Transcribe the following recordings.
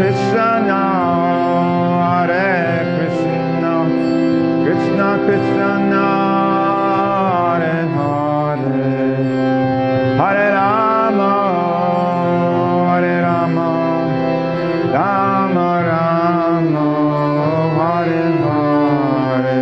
Krishna, Hare Krishna, Krishna Krishna, Hare Hare, Hare Rama, Hare Rama, Rama Rama, Hare Hare.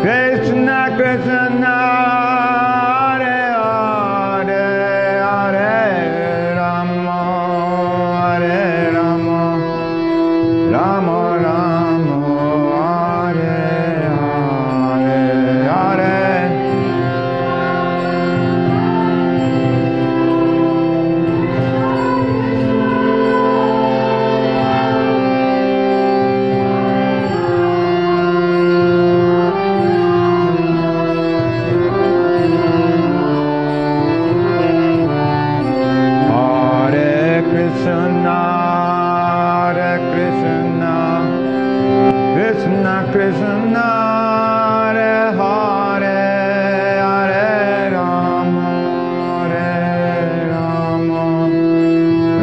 Krishna Krishna, Hare Hare, Hare Rama, Hare Rama, Rama Rama, Hare Hare, Hare. Krishna Krishna, Hare Hare, Hare Rama, Hare Rama,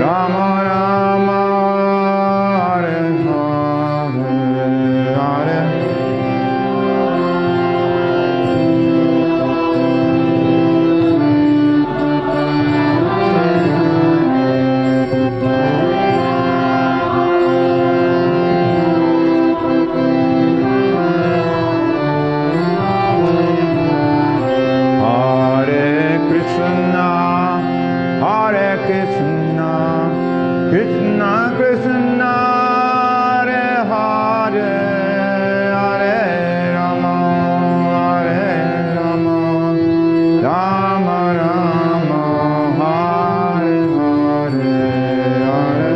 Rama Rama, Hare Hare, Hare. Krishna Krishna, Hare Hare, Hare Rama, Hare Rama, Rama Rama, Hare Hare, Hare.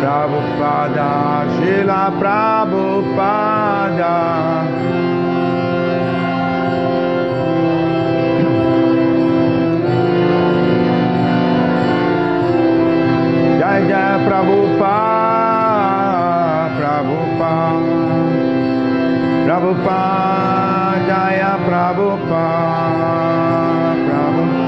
Prabhupada, Srila Prabhupada. Jai Jai Prabhupada, Prabhupada, Prabhupada, Jaya Prabhupada, Prabhupada.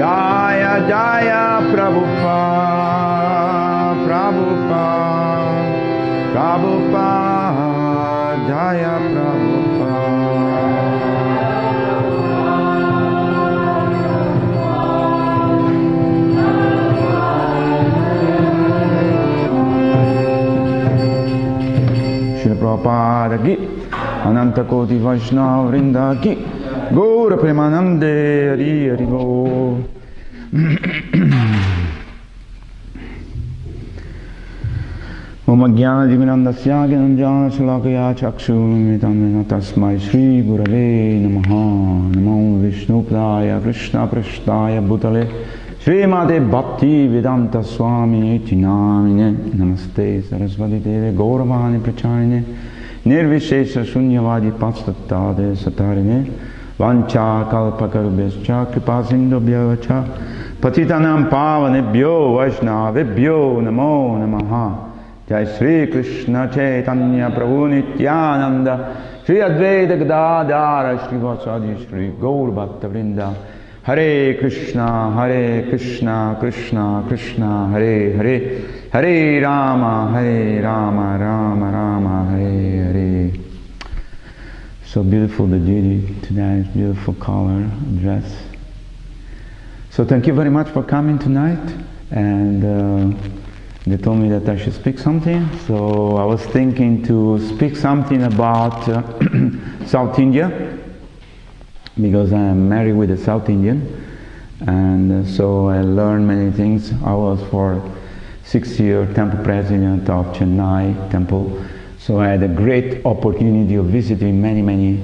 Jaya Jaya Prabhupada, Prabhupada, Prabhupada, Jaya Prabhupada. Srila Prabhupada ki, Ananta Koti Vaishnava Vrinda ki, Gaura Premanande Hari Hari Go. Om Jnana Divinandasya Gyananjana Shalakaya Chakshurumritam Tasmai Shri Gurave Namaha. Namo Vishnupradaya Krishna Prashtaya Bhutale Srimate Bhakti Vedanta Swami Iti Namine. Namaste Saraswati Deve Gauravani Pracharine Nirvishesha Shunyavadi Pastatade Satarine Vancha Kalpakarubhescha Kripasindobhyo Cha Patitanam Pavanebhyo Vaishnavebhyo Namo Namaha. Jai Shri Krishna Chaitanya Prabhu Nityananda Shri Advaita Gadadhara Shri Vasadi Shri Gaur Bhakta Vrinda. Hare Krishna, Krishna Krishna, Hare Hare, Hare Rama, Rama Rama, Hare Hare. So beautiful the deity tonight, beautiful color, dress. So thank you very much for coming tonight, and They told me that I should speak something, so I was thinking to speak something about South India, because I am married with a South Indian, and so I learned many things. I was for 6 years temple president of Chennai Temple, so I had a great opportunity of visiting many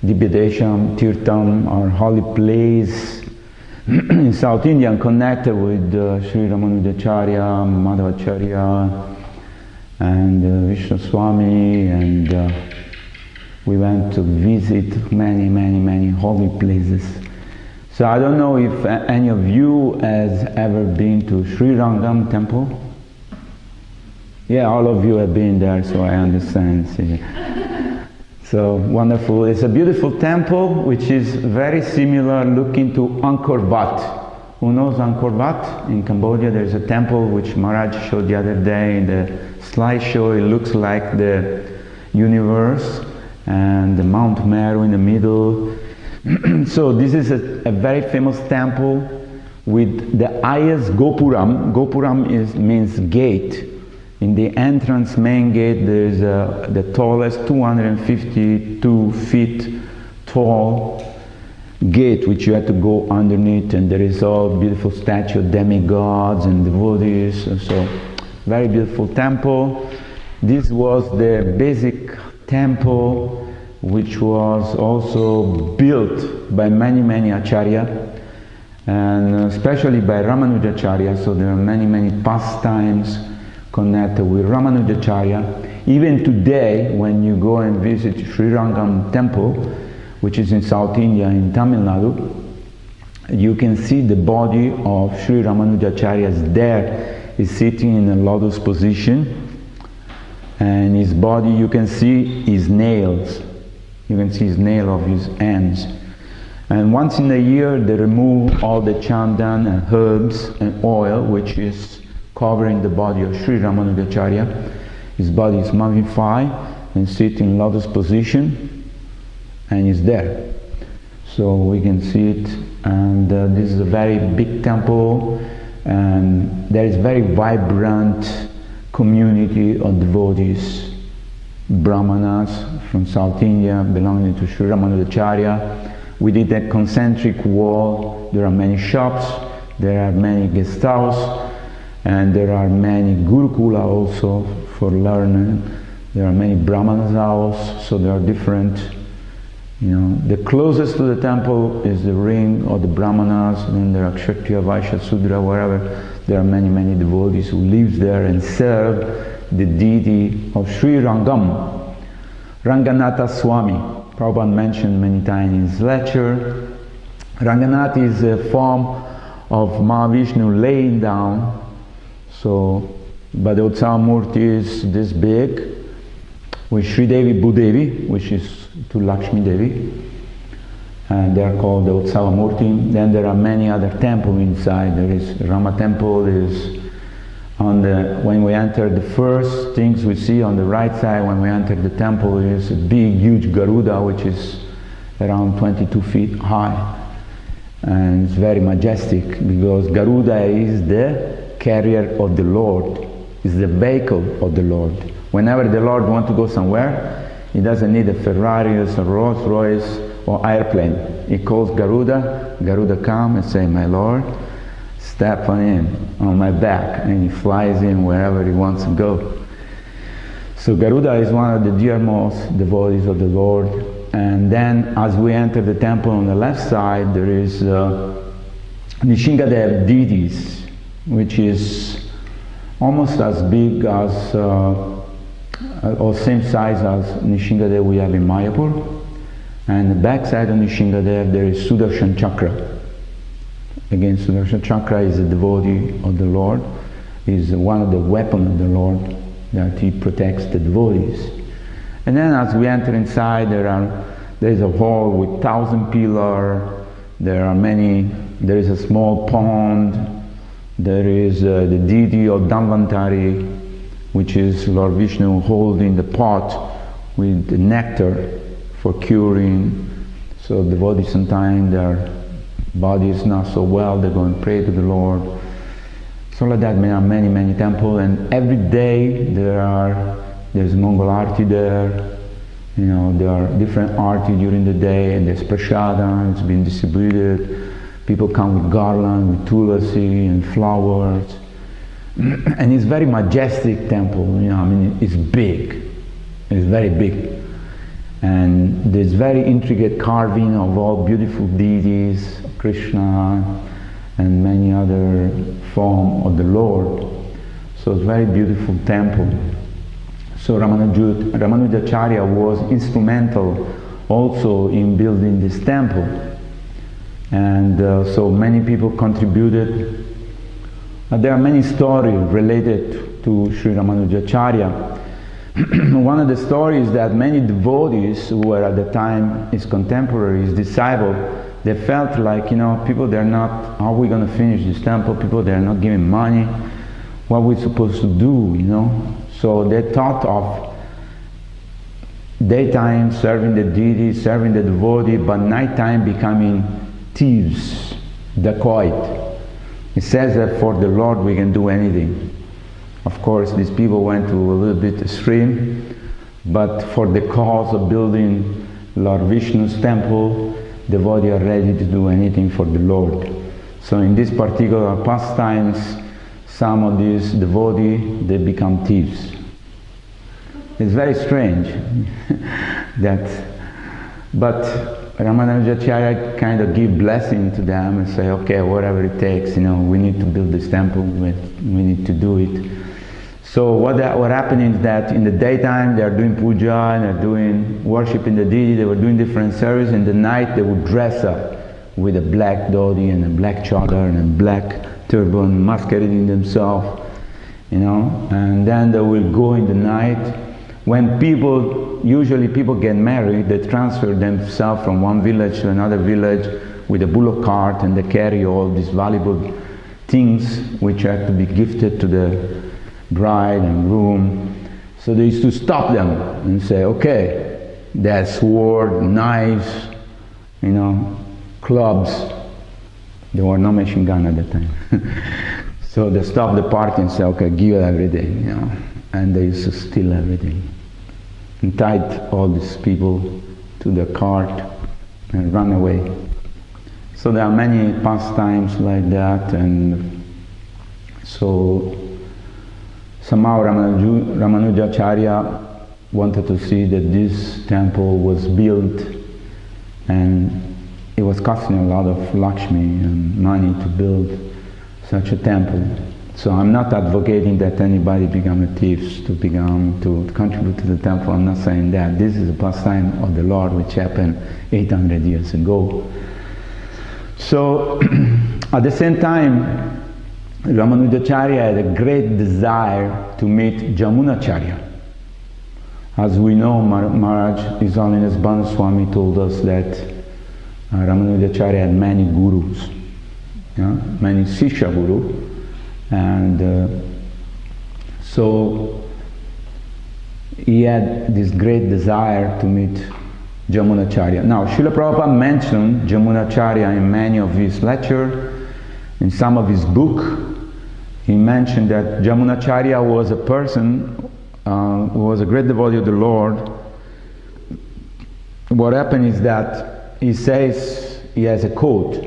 Divyadesham, Tirtham, or holy place in South India, and connected with Sri Ramanujacharya, Madhavacharya, and Vishnu Swami, and we went to visit many holy places. So I don't know if any of you has ever been to Srirangam Temple. Yeah, all of you have been there, so I understand. So wonderful. It's a beautiful temple which is very similar looking to Angkor Wat. Who knows Angkor Wat? In Cambodia there's a temple which Maharaj showed the other day in the slideshow. It looks like the universe and the Mount Meru in the middle. So this is a very famous temple with the highest Gopuram. Gopuram means gate. In the entrance main gate there is the tallest 252 feet tall gate which you have to go underneath, and there is all beautiful statue of demigods and devotees. So very beautiful temple. This was the basic temple which was also built by many Acharya, and especially by Ramanujacharya. So there are many pastimes connected with Ramanujacharya. Even today, when you go and visit Srirangam Temple, which is in South India, in Tamil Nadu, you can see the body of Sri Ramanujacharya is there. He's sitting in a lotus position, and his body, you can see his nails. You can see his nail of his hands. And once in a year, they remove all the chandan and herbs and oil, which is covering the body of Sri Ramanujacharya. His body is mummified and sits in lotus position, and is there. So we can see it, and this is a very big temple, and there is very vibrant community of devotees, Brahmanas from South India belonging to Sri Ramanujacharya. Within that concentric wall there are many shops, there are many guest houses, and there are many Gurukula also for learning. There are many Brahmanas houses, so there are different, the closest to the temple is the ring of the Brahmanas, then there are Kshatriya, Vaishya, Sudra, wherever. There are many devotees who live there and serve the deity of Sri Rangam. Ranganatha Swami, Prabhupada mentioned many times in his lecture. Ranganatha is a form of Mahavishnu laying down. So, but the Utsava Murti is this big, with Sri Devi Bhudevi, which is to Lakshmi Devi, and they are called the Utsava Murti. Then there are many other temples inside. There is Rama Temple. Is on the, when we enter, the first things we see on the right side when we enter the temple is a big, huge Garuda, which is around 22 feet high, and it's very majestic because Garuda is the carrier of the Lord, is the vehicle of the Lord. Whenever the Lord wants to go somewhere, he doesn't need a Ferrari or a Rolls Royce or airplane. He calls Garuda, Garuda come and say, my Lord, step on in, on my back, and he flies in wherever he wants to go. So Garuda is one of the dearmost devotees of the Lord. And then as we enter the temple on the left side, there is Nishingadev deities, which is almost as big as, or same size as Nishingadev we have in Mayapur. And the back side of Nishingadev there is Sudarshan Chakra. Again, Sudarshan Chakra is a devotee of the Lord, is one of the weapons of the Lord, that he protects the devotees. And then as we enter inside, there is a hall with 1,000 pillars, there is a small pond, there is the deity of Dhanvantari, which is Lord Vishnu holding the pot with the nectar for curing. So devotees sometimes their body is not so well, they go and pray to the Lord. So like that, there are many temples, and every day there's Mongol arti there. You know, there are different arti during the day, and there's prasada, it's been distributed. People come with garland, with tulasi and flowers. And it's very majestic temple, you know, I mean, it's big. It's very big. And there's very intricate carving of all beautiful deities, Krishna, and many other forms of the Lord. So it's a very beautiful temple. So Ramanujacharya was instrumental also in building this temple. And so many people contributed. There are many stories related to Sri Ramanujacharya. One of the stories that many devotees who were at the time his contemporaries, disciples, they felt like, you know, people, they're not, how are we going to finish this temple? People, they're not giving money. What are we supposed to do, you know? So they thought of daytime serving the deity, serving the devotee, but nighttime becoming thieves, dacoit. It says that for the Lord we can do anything. Of course, these people went to a little bit extreme, but for the cause of building Lord Vishnu's temple, devotees are ready to do anything for the Lord. So in this particular pastimes, some of these devotees, they become thieves. It's very strange but Ramanujacharya kind of give blessing to them and say, okay, whatever it takes, you know, we need to build this temple, we need to do it. So what happened is that in the daytime they are doing puja and they're doing worshiping the deity, they were doing different services. In the night they would dress up with a black dhoti and a black chadar and a black turban, masquerading themselves, you know, and then they will go in the night. When usually people get married, they transfer themselves from one village to another village with a bullock cart, and they carry all these valuable things which are to be gifted to the bride and groom. So they used to stop them and say, okay, there's sword, knives, you know, clubs. There were no machine gun at that time. So they stopped the party and said, okay, give everything, you know. And they used to steal everything. And tied all these people to the cart and run away. So there are many pastimes like that, and so somehow Ramanujacharya wanted to see that this temple was built, and it was costing a lot of Lakshmi and money to build such a temple. So I'm not advocating that anybody become a thief to contribute to the temple. I'm not saying that. This is a pastime of the Lord which happened 800 years ago. So at the same time, Ramanujacharya had a great desire to meet Yamunacharya. As we know, Maharaj, His Holiness Bhanu Swami told us that Ramanujacharya had many gurus, many Sishya guru. And so he had this great desire to meet Yamunacharya. Now, Srila Prabhupada mentioned Yamunacharya in many of his lectures. In some of his book, he mentioned that Yamunacharya was a person who was a great devotee of the Lord. What happened is that he says, he has a quote.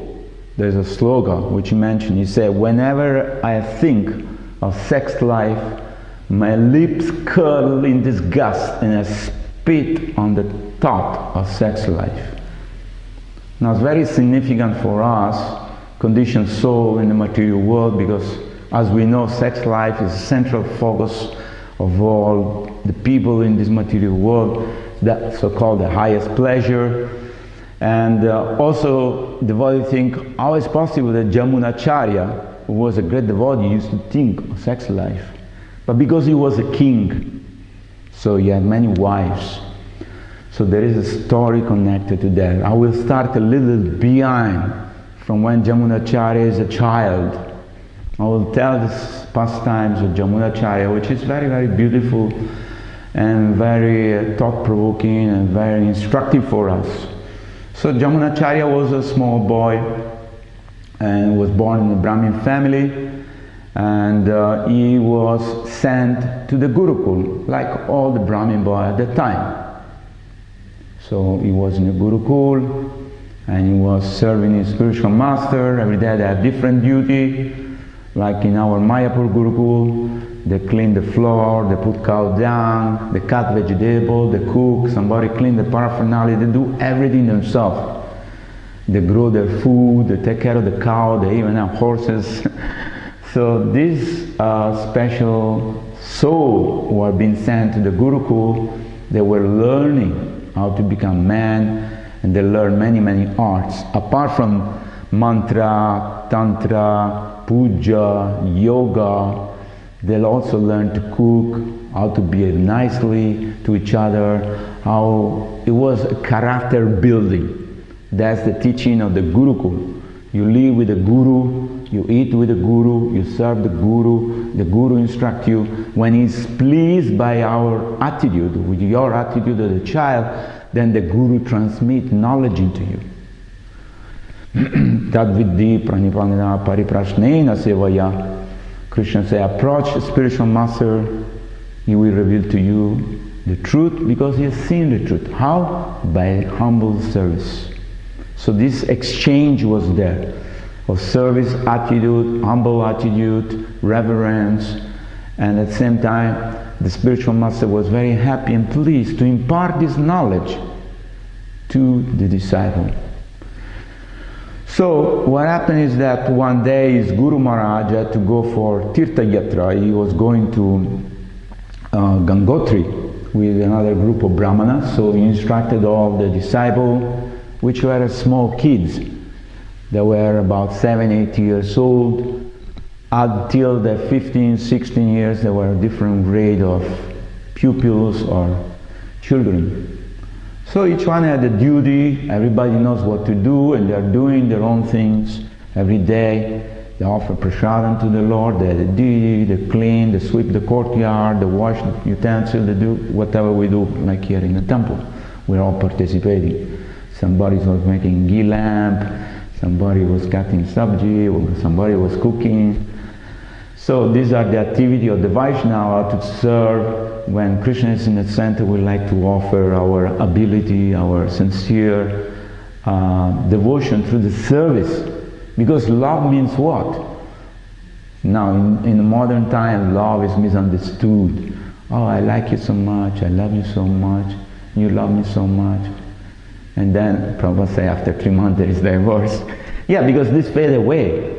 There's a slogan which he mentioned. He said, whenever I think of sex life, my lips curl in disgust and I spit on the thought of sex life. Now it's very significant for us, conditioned soul in the material world, because as we know, sex life is the central focus of all the people in this material world, that so-called the highest pleasure. And also, devotees think, how is possible that Yamunacharya, who was a great devotee, used to think of sex life? But because he was a king, so he had many wives. So there is a story connected to that. I will start a little behind, from when Yamunacharya is a child. I will tell the pastimes of Yamunacharya, which is very, very beautiful and very thought-provoking and very instructive for us. So Yamunacharya was a small boy and was born in a Brahmin family, and he was sent to the Gurukul, like all the Brahmin boys at the time. So he was in the Gurukul, and he was serving his spiritual master. Every day they had different duty, like in our Mayapur Gurukul. They clean the floor, they put cow dung, they cut vegetable, they cook, somebody clean the paraphernalia, they do everything themselves. They grow their food, they take care of the cow, they even have horses. So these special souls who are being sent to the Gurukul, they were learning how to become man, and they learn many arts. Apart from mantra, tantra, puja, yoga, they'll also learn to cook, how to behave nicely to each other, how it was a character building. That's the teaching of the Gurukul. You live with the Guru, you eat with the Guru, you serve the Guru instructs you. When he's pleased by our attitude, with your attitude of the child, then the Guru transmits knowledge into you. Tad vidhi pranipanina pariprashnena sevaya. Krishna says, approach the spiritual master, he will reveal to you the truth, because he has seen the truth. How? By humble service. So this exchange was there, of service attitude, humble attitude, reverence, and at the same time the spiritual master was very happy and pleased to impart this knowledge to the disciple. So what happened is that one day his Guru Maharaj had to go for Tirtha Yatra. He was going to Gangotri with another group of Brahmanas, so he instructed all the disciples, which were small kids. They were about 7-8 years old. Until the 15-16 years, there were different grade of pupils or children. So each one had a duty, everybody knows what to do, and they're doing their own things every day. They offer prasadam to the Lord, they had a duty, they clean, they sweep the courtyard, they wash the utensils, they do whatever we do, like here in the temple. We're all participating. Somebody was making ghee lamp, somebody was cutting sabji, or somebody was cooking. So these are the activity of the Vaishnava to serve. When Krishna is in the center, we like to offer our ability, our sincere devotion through the service. Because love means what? Now in modern time, love is misunderstood. Oh, I like you so much, I love you so much, you love me so much. And then Prabhupada say after 3 months there is divorce. Yeah, because this fade away.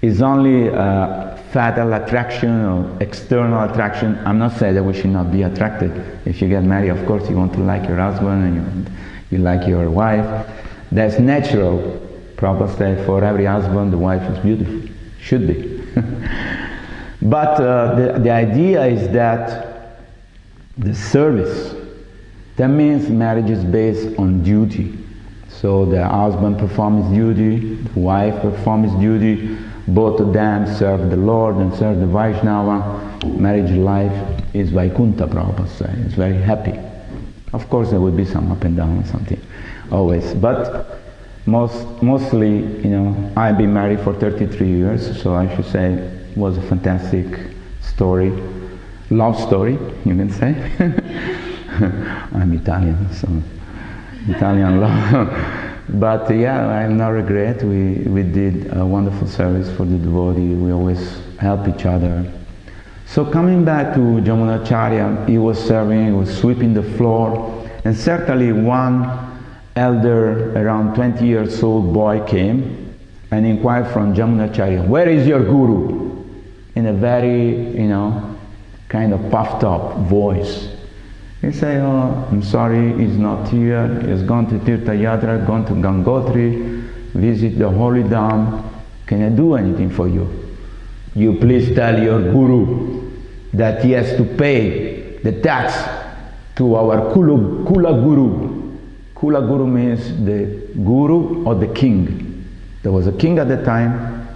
It's only fatal attraction or external attraction. I'm not saying that we should not be attracted. If you get married, of course you want to like your husband and you like your wife. That's natural. Prabhupada said for every husband the wife is beautiful. Should be. But the idea is that the service, that means marriage is based on duty. So the husband performs his duty, the wife performs his duty, both of them serve the Lord and serve the Vaishnava. Marriage life is Vaikuntha, Prabhupada says. It's very happy. Of course there will be some up and down or something, always. But mostly, you know, I've been married for 33 years, so I should say it was a fantastic story. Love story, you can say. I'm Italian, so Italian love. But yeah, I have no regret. We did a wonderful service for the devotee. We always help each other. So coming back to Yamunacharya, he was serving, he was sweeping the floor, and certainly one elder, around 20 years old boy came and inquired from Yamunacharya, where is your guru? In a very, you know, kind of puffed up voice. He said, oh, I'm sorry, he's not here. He's gone to Tirtha Yatra, gone to Gangotri, visit the holy Dham. Can I do anything for you? You please tell your guru that he has to pay the tax to our Kula Guru. Kula Guru means the guru or the king. There was a king at the time,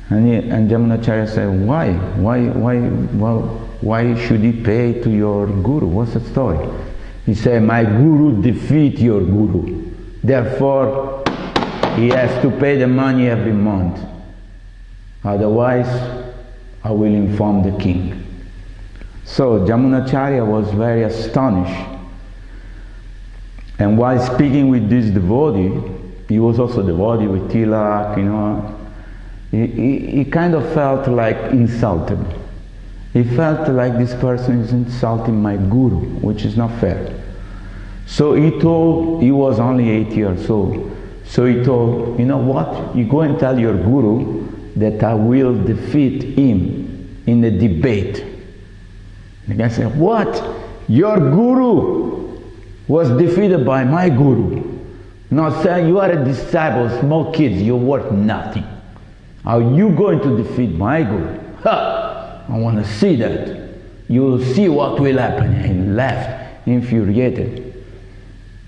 and Yamunacharya said, why should he pay to your guru? What's the story? He said, my guru defeat your guru. Therefore, he has to pay the money every month. otherwise I will inform the king. So Yamunacharya was very astonished. And while speaking with this devotee, he was also devotee with tilak, he kind of felt like insulted. He felt like this person is insulting my guru, which is not fair. So he was only 8 years old. So he told, you know what, you go and tell your guru that I will defeat him in a debate. The guy said, what? Your guru was defeated by my guru. No, sir, you are a disciple, small kids, you're worth nothing. How are you going to defeat my guru? Ha! I want to see that. You will see what will happen. And he left, infuriated.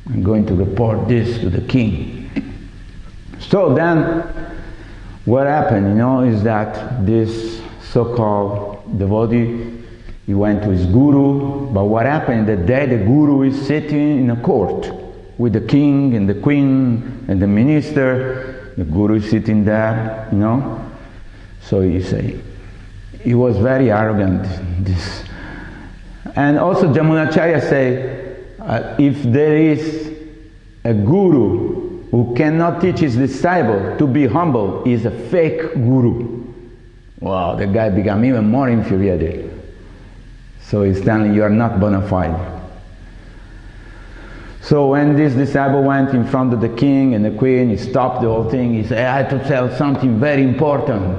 I'm going to report this to the king. So then, what happened, is that this so-called devotee, he went to his guru, but what happened that day the guru is sitting in a court with the king and the queen and the minister. The guru is sitting there, So he was very arrogant. And also Yamunacharya say, if there is a guru who cannot teach his disciple to be humble, he is a fake guru. Wow, the guy became even more infuriated. So he's telling you are not bona fide. So when this disciple went in front of the king and the queen, he stopped the whole thing. He said, I have to tell something very important.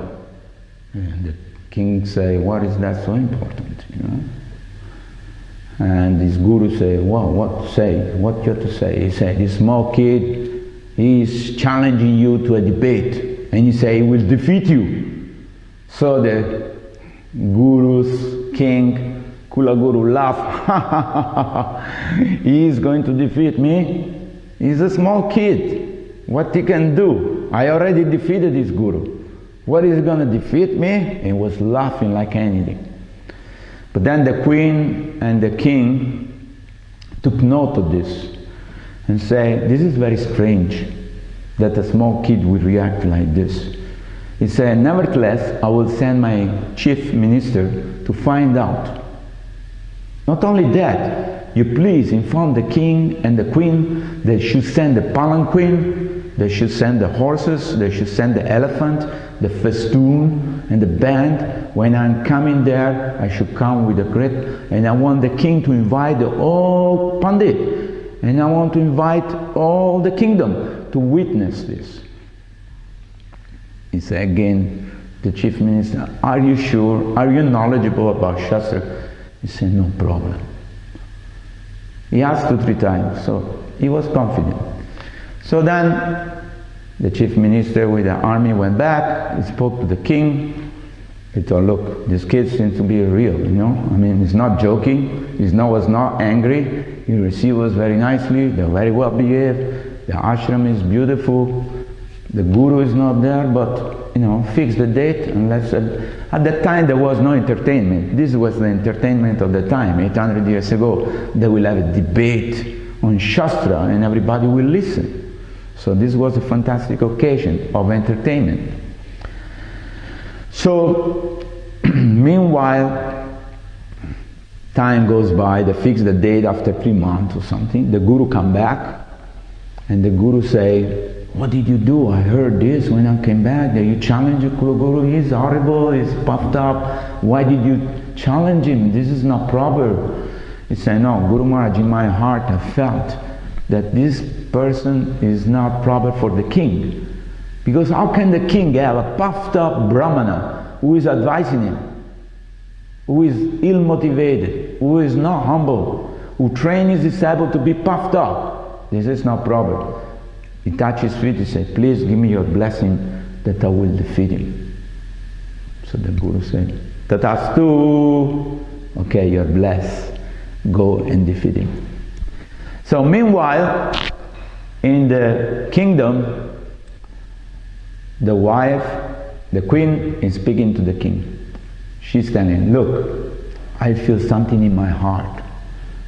And the king said, what is that so important? And his guru said, well, what you have to say? He said, this small kid, he is challenging you to a debate. And he said, he will defeat you. So the guru's king, Kula Guru, laughed. He is going to defeat me? He's a small kid. What he can do? I already defeated his guru. What is he going to defeat me? And he was laughing like anything. But then the queen and the king took note of this and said, this is very strange that a small kid would react like this. He said, nevertheless, I will send my chief minister to find out. Not only that, you please inform the king and the queen they should send the palanquin, they should send the horses, they should send the elephant, the festoon and the band. When I'm coming there, I should come with a great, and I want the king to invite the whole Pandit, and I want to invite all the kingdom to witness this. He said again, the chief minister, are you sure? Are you knowledgeable about Shastra? He said, no problem. He asked 2 or 3 times, so he was confident. So then the chief minister with the army went back, he spoke to the king. He told, look, this kid seems to be real, he's not joking, was not angry, he received us very nicely, they're very well behaved, the ashram is beautiful, the guru is not there, but fix the date and let's... At that time there was no entertainment. This was the entertainment of the time, 800 years ago. They will have a debate on Shastra and everybody will listen. So this was a fantastic occasion of entertainment. So, meanwhile, time goes by, they fix the date after 3 months or something. The guru come back and the guru say, what did you do? I heard this when I came back, that you challenged the Guru. He's horrible, he's puffed up. Why did you challenge him? This is not proper. He said, no, Guru Maharaj, in my heart I felt that this person is not proper for the king. Because how can the king have a puffed up Brahmana who is advising him, who is ill-motivated, who is not humble, who trains his disciple to be puffed up? This is not proper. He touched his feet, he said, please give me your blessing that I will defeat him. So the Guru said, Tatastu, okay, you're blessed, go and defeat him. So meanwhile, in the kingdom, the wife, the queen, is speaking to the king. She's telling, look, I feel something in my heart.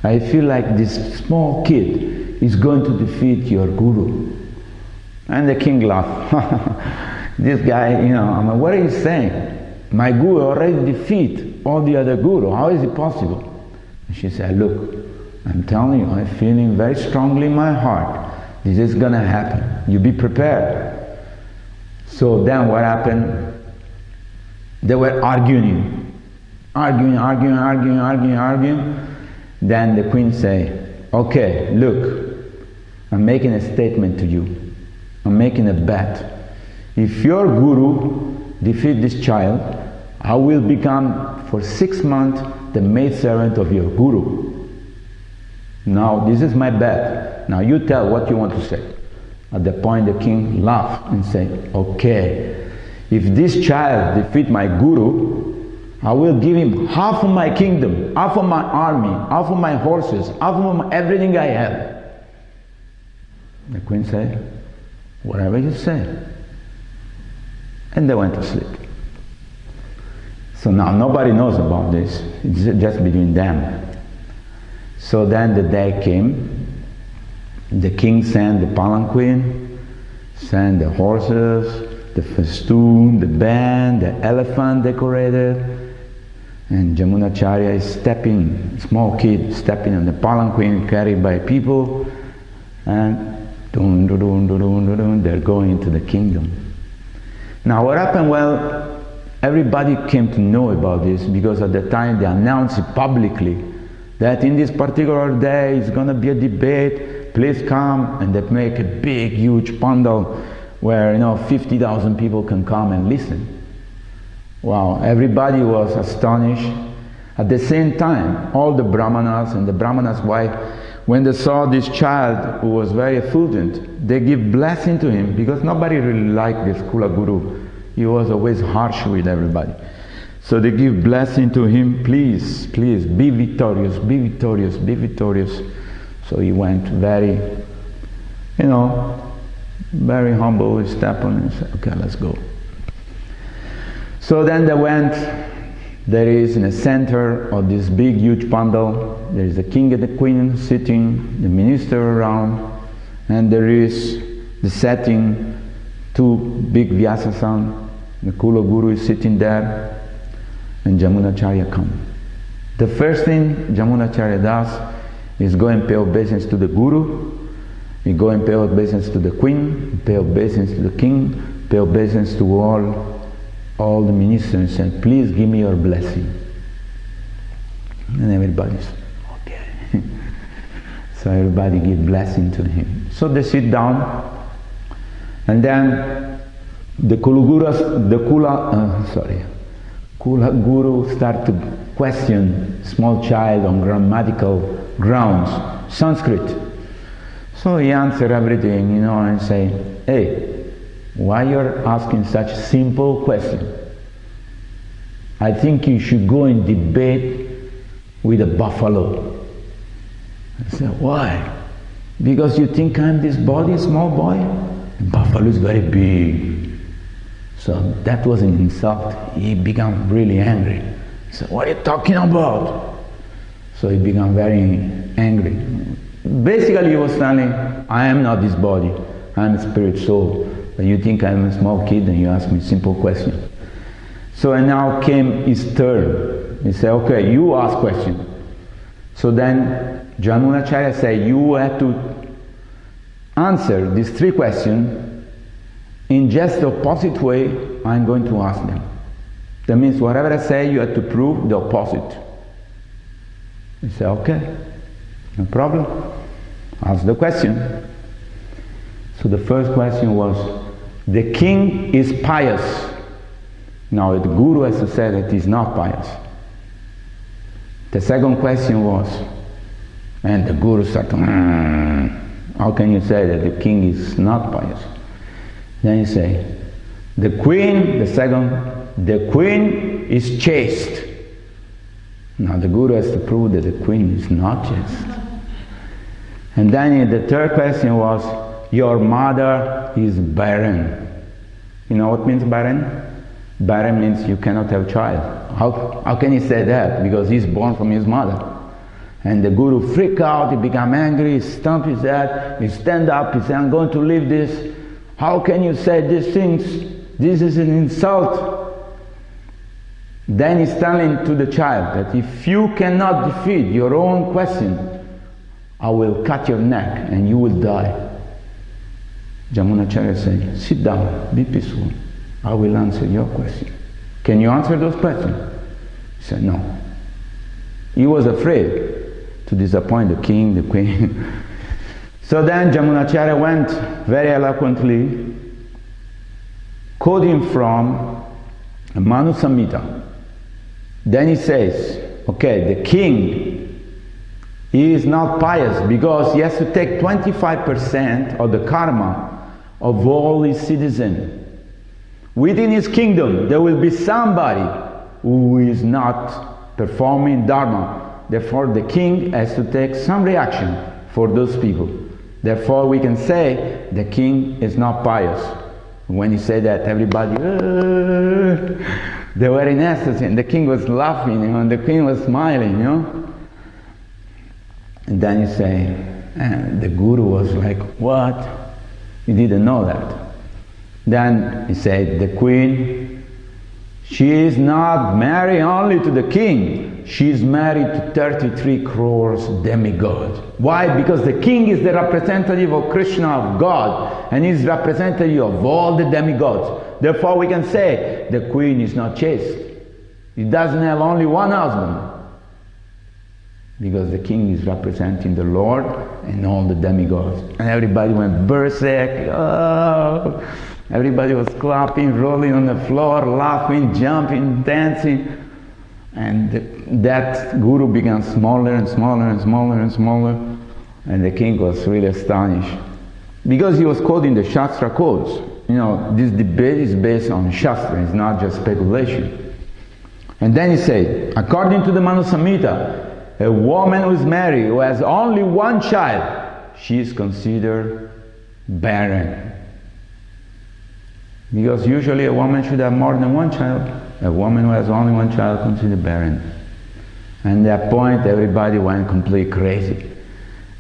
I feel like this small kid is going to defeat your guru. And the king laughed. This guy, I'm like, what are you saying? My guru already defeat all the other guru. How is it possible? And she said, look, I'm telling you, I'm feeling very strongly in my heart. This is going to happen. You be prepared. So then what happened? They were arguing. Then the queen said, okay, look, I'm making a statement to you. I'm making a bet. If your guru defeat this child, I will become for 6 months the maidservant of your guru. Now this is my bet. Now you tell what you want to say. At that point the king laughed and said, okay, if this child defeat my guru, I will give him half of my kingdom, half of my army, half of my horses, half of everything I have. The queen said, whatever you say. And they went to sleep. So now nobody knows about this. It's just between them. So then the day came. The king sent the palanquin, sent the horses, the festoon, the band, the elephant decorated, and Yamunacharya is stepping, small kid stepping on the palanquin carried by people, and they're going into the kingdom. Now what happened? Well, everybody came to know about this because at the time they announced it publicly that in this particular day it's going to be a debate, please come, and they make a big huge pandal where 50,000 people can come and listen. Wow, everybody was astonished. At the same time, all the brahmanas and the brahmanas' wife, when they saw this child who was very effulgent, they give blessing to him because nobody really liked this Kula Guru. He was always harsh with everybody. So they give blessing to him, please, please, be victorious, be victorious, be victorious. So he went very, very humble, he stepped on and said, okay, let's go. So then they went. There is in the center of this big huge pandal, there is the king and the queen sitting, the minister around, and there is the setting, two big Vyasasana, the Kula Guru is sitting there, and Yamunacharya comes. The first thing Yamunacharya does is go and pay obeisance to the Guru, he go and pay obeisance to the queen, pay obeisance to the king, pay obeisance to all the ministers, and please give me your blessing. And everybody's okay. So everybody give blessing to him. So they sit down, and then the Kula Guru start to question small child on grammatical grounds, Sanskrit. So he answer everything, and say, hey, why you're asking such simple question? I think you should go and debate with a buffalo. I said, why? Because you think I'm this body, small boy? The buffalo is very big. So that was an insult. He became really angry. He said, what are you talking about? So he became very angry. Basically he was telling, I am not this body, I am a spirit soul. But you think I'm a small kid and you ask me simple question. So and now came his turn. He said, okay, you ask question. So then Yamunacharya said, you have to answer these 3 questions in just the opposite way I'm going to ask them. That means whatever I say, you have to prove the opposite. He said, okay, no problem. Ask the question. So the first question was, the king is pious. Now the Guru has to say that he's not pious. The second question was, and the Guru started, how can you say that the king is not pious? Then he say, the queen is chaste. Now the Guru has to prove that the queen is not chaste. And then the third question was, your mother is barren. You know what means barren? Barren means you cannot have a child. How can he say that? Because he's born from his mother. And the Guru freaked out, he became angry, he stamped his head, he stand up, he said, I'm going to leave this. How can you say these things? This is an insult. Then he's telling to the child that if you cannot defeat your own question, I will cut your neck and you will die. Yamunacharya said, sit down, be peaceful. I will answer your question. Can you answer those questions? He said, no. He was afraid to disappoint the king, the queen. So then Yamunacharya went very eloquently, quoting from Manu Samhita. Then he says, okay, the king, he is not pious because he has to take 25% of the karma of all his citizens. Within his kingdom, there will be somebody who is not performing dharma. Therefore, the king has to take some reaction for those people. Therefore, we can say the king is not pious. When he said that, everybody, they were in ecstasy, and the king was laughing, and the queen was smiling, And then you say, and the guru was like, what? He didn't know that. Then he said, the queen, she is not married only to the king, she is married to 33 crores demigods. Why? Because the king is the representative of Krishna, of God, and is representative of all the demigods. Therefore we can say, the queen is not chaste. He doesn't have only one husband. Because the king is representing the Lord and all the demigods. And everybody went berserk. Oh. Everybody was clapping, rolling on the floor, laughing, jumping, dancing. And that guru began smaller and smaller and smaller and smaller. And the king was really astonished. Because he was quoting the Shastra codes. This debate is based on Shastra, it's not just speculation. And then he said, according to the Manu Samhita, a woman who is married, who has only one child, she is considered barren. Because usually a woman should have more than one child. A woman who has only one child is considered barren. And at that point, everybody went completely crazy.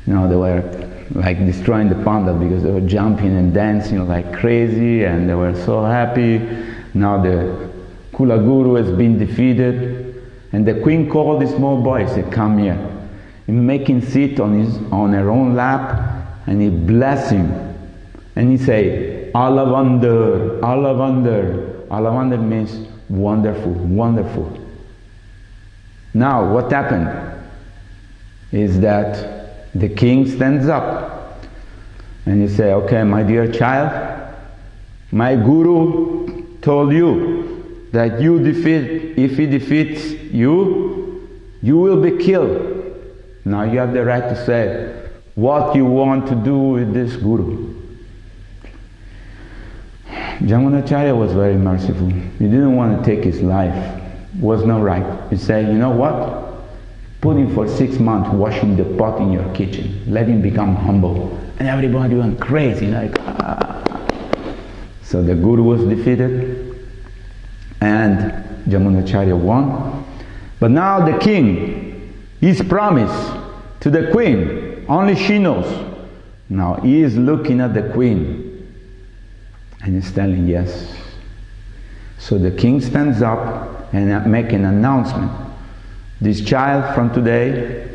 They were like destroying the pandal because they were jumping and dancing like crazy, and they were so happy. Now the Kula Guru has been defeated. And the queen called the small boy, said, come here. And make him sit on her own lap, and he blessed him. And he said, Alavander, Alavander. Alavander means wonderful, wonderful. Now what happened is that the king stands up and he says, okay, my dear child, my guru told you that if he defeats you, you will be killed. Now you have the right to say what you want to do with this guru. Yamunacharya was very merciful. He didn't want to take his life. It was not right. He said, you know what? Put him for 6 months washing the pot in your kitchen. Let him become humble. And everybody went crazy, like, ah. So the guru was defeated, and Yamunacharya won. But now the king, his promise to the queen, only she knows. Now he is looking at the queen and he's telling yes. So the king stands up and makes an announcement. This child from today,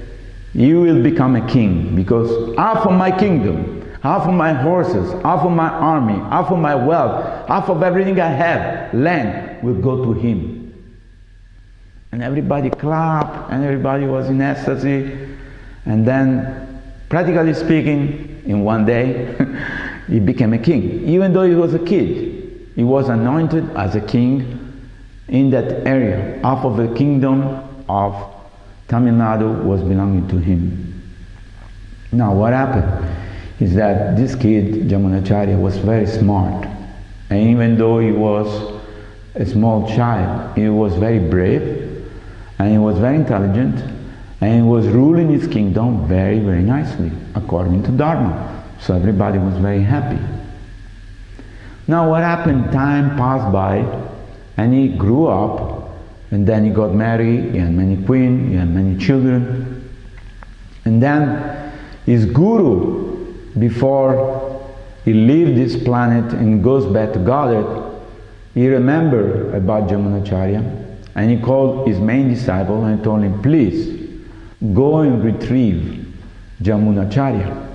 he will become a king, because half of my kingdom, half of my horses, half of my army, half of my wealth, half of everything I have, land, will go to him. And everybody clapped, and everybody was in ecstasy. And then, practically speaking, in one day, he became a king. Even though he was a kid, he was anointed as a king in that area. Half of the kingdom of Tamil Nadu was belonging to him. Now what happened is that this kid, Yamunacharya, was very smart. And even though he was a small child, he was very brave, and he was very intelligent, and he was ruling his kingdom very, very nicely, according to Dharma. So everybody was very happy. Now what happened, time passed by, and he grew up, and then he got married, he had many queens, he had many children. And then his guru, before he leaves this planet and goes back to Godhead, he remembered about Yamunacharya, and he called his main disciple and told him, please, go and retrieve Yamunacharya.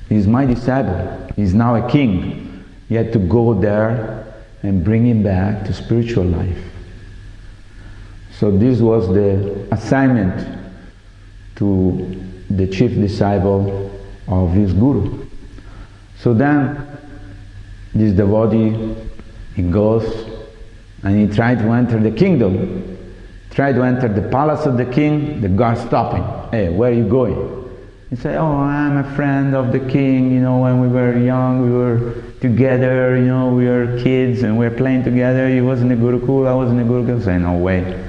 He's my disciple. He's now a king. You had to go there and bring him back to spiritual life. So this was the assignment to the chief disciple of his guru. So then this devotee, he goes and he tried to enter the kingdom, tried to enter the palace of the king. The guard stopped him. Hey, where are you going? He said, oh, I'm a friend of the king, when we were young, we were together, we were kids and we were playing together. He was in the Gurukul, I was in the Gurukul. I said, no way.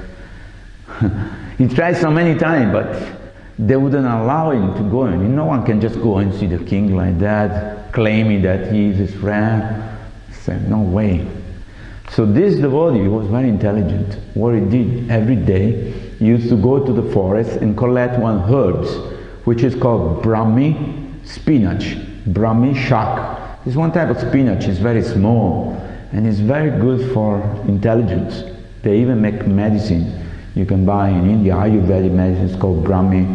He tried so many times, but they wouldn't allow him to go in. No one can just go and see the king like that, claiming that he is his friend. I said, no way. So this devotee was very intelligent. What he did every day, he used to go to the forest and collect one herbs, which is called Brahmi spinach, Brahmi shak. It's one type of spinach, it's very small and it's very good for intelligence. They even make medicine. You can buy in India, Ayurvedic medicine, it's called Brahmi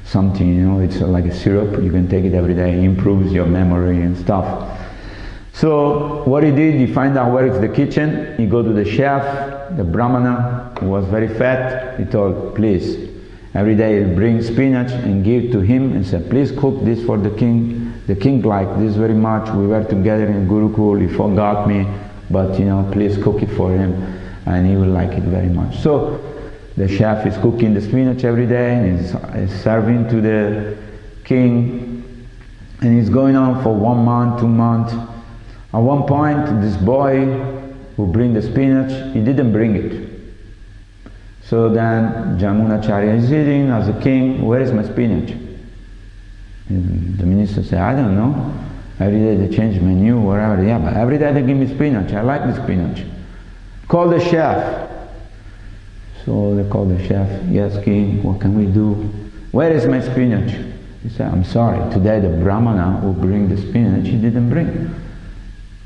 something, it's like a syrup, you can take it every day, it improves your memory and stuff. So what he did, he find out where is the kitchen, he go to the chef, the brahmana, who was very fat, he told, please, every day he'll bring spinach and give to him and say, please cook this for the king. The king liked this very much, we were together in Gurukul, he forgot me, but please cook it for him and he will like it very much. So the chef is cooking the spinach every day and is serving to the king, and it's going on for 1 month, 2 months. At one point, this boy who bring the spinach, he didn't bring it. So then Yamunacharya is eating as a king, where is my spinach? And the minister said, I don't know. Every day they change menu, whatever. Yeah, but every day they give me spinach. I like the spinach. Call the chef. So they called the chef. Yes, king, what can we do? Where is my spinach? He said, I'm sorry, today the brahmana who bring the spinach, he didn't bring.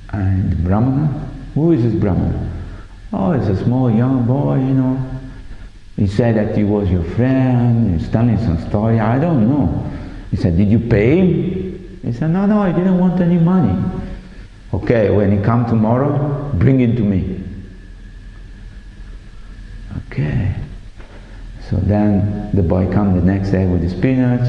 And the brahmana? Who is this brahmana? Oh, it's a small young boy, He said that he was your friend, he's telling some story, I don't know. He said, did you pay him? He said, no, I didn't want any money. Okay, when he come tomorrow, bring it to me. Okay. So then the boy comes the next day with the spinach,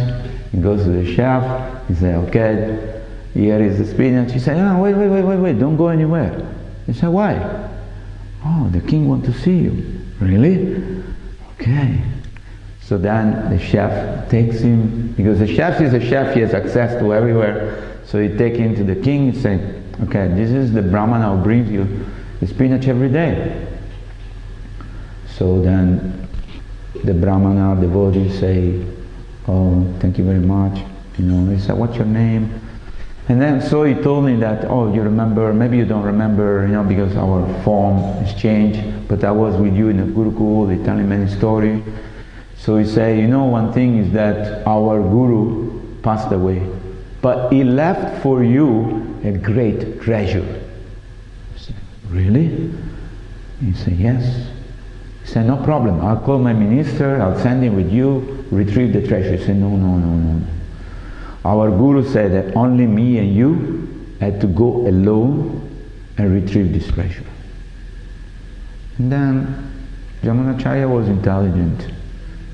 he goes to the chef, he said, okay, here is the spinach. He said, oh, wait, don't go anywhere. He said, why? Oh, the king wants to see you. Really? Okay. So then the chef takes him, because the chef is a chef, he has access to everywhere. So he takes him to the king and says, okay, this is the brahmana who brings you the spinach every day. So then the brahmana, the devotee say, oh, thank you very much. He said, what's your name? And then so he told me that, oh, you remember, maybe you don't remember, because our form has changed, but I was with you in the Gurukul, they tell me many stories. So he said, one thing is that our Guru passed away, but he left for you a great treasure. I said, really? He said, yes. He said, no problem, I'll call my minister, I'll send him with you, retrieve the treasure. He said, no. Our Guru said that only me and you had to go alone and retrieve this treasure. And then Yamunacharya was intelligent.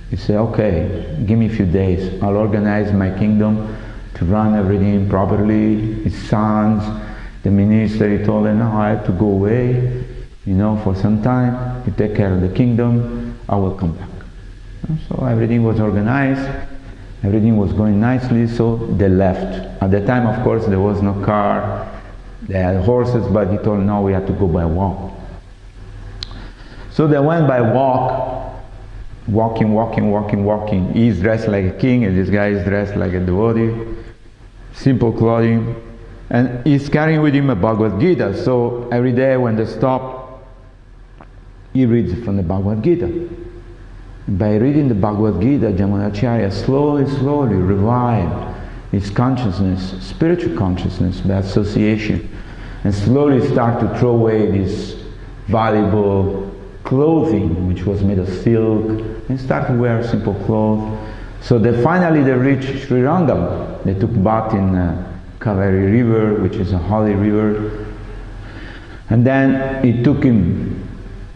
He said, okay, give me a few days, I'll organize my kingdom to run everything properly. His sons, the minister, he told them, no, I have to go away, for some time, you take care of the kingdom, I will come back. So everything was organized. Everything was going nicely, so they left. At the time, of course, there was no car. They had horses, but he told, no, we had to go by walk. So they went by walking. He's dressed like a king, and this guy is dressed like a devotee. Simple clothing. And he's carrying with him a Bhagavad Gita, so every day when they stop, he reads from the Bhagavad Gita. By reading the Bhagavad Gita, Yamunacharya slowly revived his consciousness, spiritual consciousness by association. and slowly start to throw away this valuable clothing, which was made of silk, and start to wear simple clothes. So finally they reached Srirangam. They took bath in Kaveri river, which is a holy river. And then it took him,